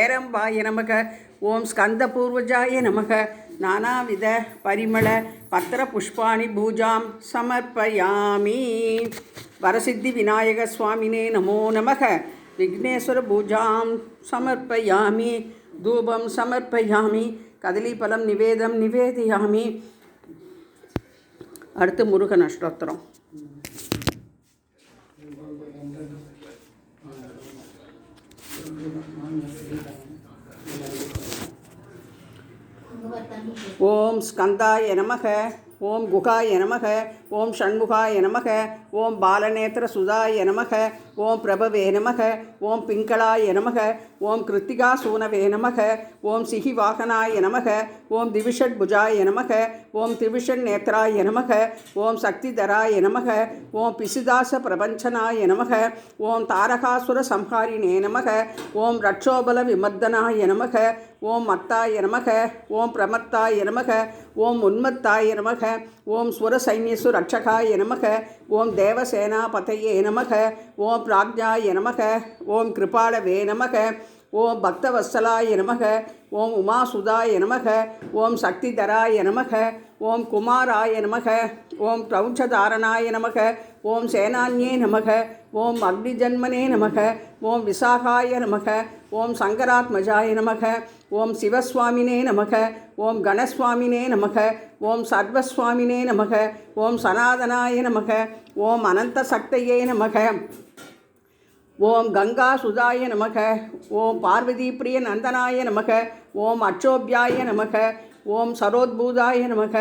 ஏரம்பாய நமக. ஓம் ஸ்கந்தபூர்வஜாய நமக. நானாவித பரிமள பத்திர புஷ்பாணி பூஜாம் சமர்ப்பயாமி. வரசித்தி விநாயக சுவாமினே நமோ நமக. விக்னேஸ்வர பூஜாம் சமர்ப்பயாமி. தூபம் சமர்ப்பயாமி. கதலிபலம் நிவேதம் நிவேதியாமி. அடுத்து முருகன் அஷ்டோத்திரம். ஓம் ஸ்கந்தாய நமக. ஓம் குகாய நமக. ஓம் ஷண்முகாய நமக. ஓம் பாலநேத்திர சுதாய நமக. ஓம் பிரபவே நமக. ஓம் பிங்களாய நமக. ஓம் கிருத்திகா சூனவே நமக. ஓம் சிகிவாகனாய நமக. ஓம் திவிஷட் புஜாய நமக. ஓம் திவிஷட் நேத்ராய நமக. ஓம் சக்திதராய நமக. ஓம் பிசுதாச பிரபஞ்சனாய நமக. ஓம் தாரகாசுர சம்ஹாரினே நமக. ஓம் ரட்சோபல விமர்தனாய நமக. ஓம் மத்தாய நமக. ஓம் பிரமத்தாய நமக. ஓம் உன்மத்தாய நமக. ஓம் ஸ்வரசைன்யசு ரட்சகாய நமக. ஓம் தேவசேனாபதையே நமக. ஓம் பிராஜ்ஞாய நமக. ஓம் கிருபாளவே நமக. ஓம் பக்தவத்சலாய நமக. ஓம் உமாசுதாய நமக. ஓம் சக்திதராய நமக. ஓம் குமாராய நமக. ஓம் பிரௌச்சதாரணாய நமக. ஓம் சேனான்யே நமக. ஓம் அக்னிஜன்மனே நமக. ஓம் விசாகாய நமக. ஓம் சங்கராத்மஜாய நமக. ஓம் சிவஸ்வாமினே நமக. ஓம் கணஸ்வாமினே நமக. ஓம் சர்வஸ்வாமினே நமக. ஓம் சனாதனாய நமக. ஓம் அனந்த சக்தையே நமக. ஓம் கங்கா சுதாய நமக. ஓம் பார்வதி பிரிய நந்தனாய நமக. ஓம் அட்சோபியாய நமக. ஓம் சரோத்பூதாய நமக.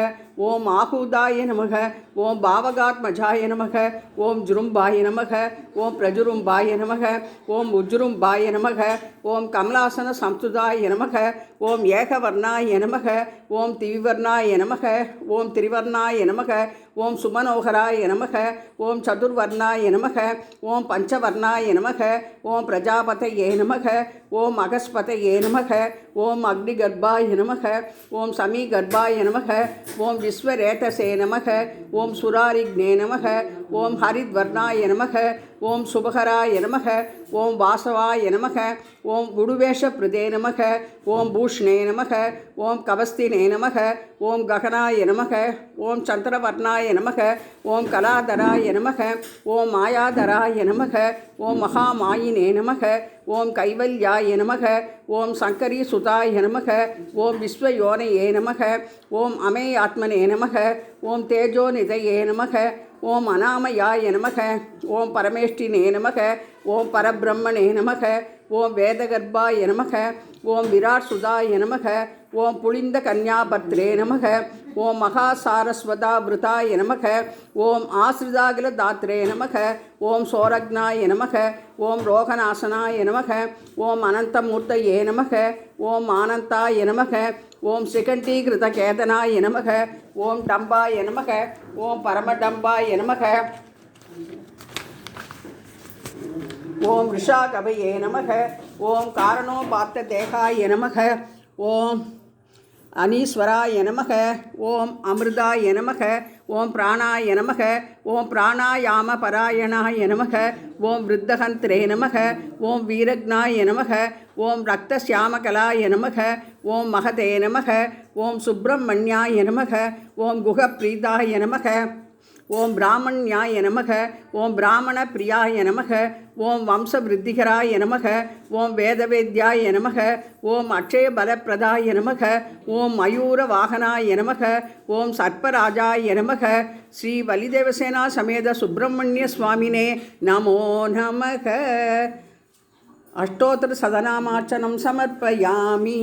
ஓம் ஆஹூதாய நமக. ஓம் பாவகாத்மஜாய நமக. ஓம் ஜுரும்பாய நமக. ஓம் பிரஜுரும்பாய நமக. ஓம் உஜ்ரும்பாய நமக. ஓம் கமலாசன சம்ஸ்துதாய நமக. ஓம் ஏகவர்ணாய நமக. ஓம் திவிவர்ணாய நமக. ஓம் திரிவர்ணாய நமக. ஓம் சுமனோகராய நமக. ஓம் சதுர்வர்ணாய நமக. ஓம் பஞ்சவர்ணாய நமக. ஓம் பிரஜாபதையே நமக. ஓம் அகஸ்பதையே நமக. ஓம் அக்னிகர்ப்பாய நமக. ஓம் சமீகர்ப்பாய நமக. ஓம் விஸ்வரேதசே நமக. ஓம் சுராரிக்னே நமக. ஓம் ஹரித்வர்ணாய நமக. ஓம் சுபகராய நமக. ஓம் வாசவாய நமக. ஓம் குடுவேஷப்ருதே நமக. ஓம் பூஷ்ணே நமக. ஓம் கவஸ்தினே நமக. ஓம் ககனாய நமக. ஓம் சந்திரவர்ணாய நமக. ஓம் கலாதராய நமக. ஓம் மாயாதராய நமக. ஓம் மகாமாயினே நமக. ஓம் கைவல்யாய நமக. ஓம் சங்கரி சுதாய நமக. ஓம் விஸ்வயோனையே நமக. ஓம் அமேயாத்மனே நமக. ஓம் தேஜோநிதையே நமக. ஓம் அநாமயாய நமக. ஓம் பரமேஷ்டினே நமக. ஓம் பரபிரம்மணே நமக. ஓம் வேதகர்ப்பாய நமக. ஓம் விராட் சுதாய நமக. ஓம் புளிந்த கன்யாபத்ரே நமக. ஓம் மகாசாரஸ்வதாபிருதாய நமக. ஓம் ஆசிரிதாகில தாத்ரே நமக. ஓம் சோரக்னாய நமக. ஓம் ரோகநாசனாய நமக. ஓம் அனந்தமூர்த்தயே நமக. ஓம் ஆனந்தாய நமக. ஓம் சிகண்டீகிருத கேதனாய நமக. ஓம் டம்பாய நமக. ஓம் பரமடம்பாய நமக. ஓம் ரிஷாகபயே நமக. ஓம் காரணோபாத்த தேகாய நமக. ஓம் அனீஸ்வராய நமக. ஓம் அமிர்தாய நமக. ஓம் பிராணாய நமக. ஓம் பிராணாயாம பராயணாய நமக. ஓம் விருத்தகந்திரே நமக. ஓம் வீரக்னாய நமக. ஓம் ரக்தசியாமகலாய நமக. ஓம் மகதே நமக. ஓம் சுப்பிரமணியாய நமக. ஓம் குகப்ரீதாய நமக. ஓம் பிராமண்யாய நமக. ஓம் பிராமண பிரியாய நமக. ஓம் வம்சவிருத்திகராய நமக. ஓம் வேதவேத்யாய நமக. ஓம் அக்ஷயபலப்பிரதாய நமக. ஓம் மயூர வாகனாய நமக. ஓம் சர்ப்பராஜாய நமக. ஸ்ரீ வலிதேவசேனா சமேத சுப்பிரமணிய சுவாமினே நமோ நமக. அஷ்டோத்திர சதநாமார்ச்சனம் சமர்ப்பயாமி.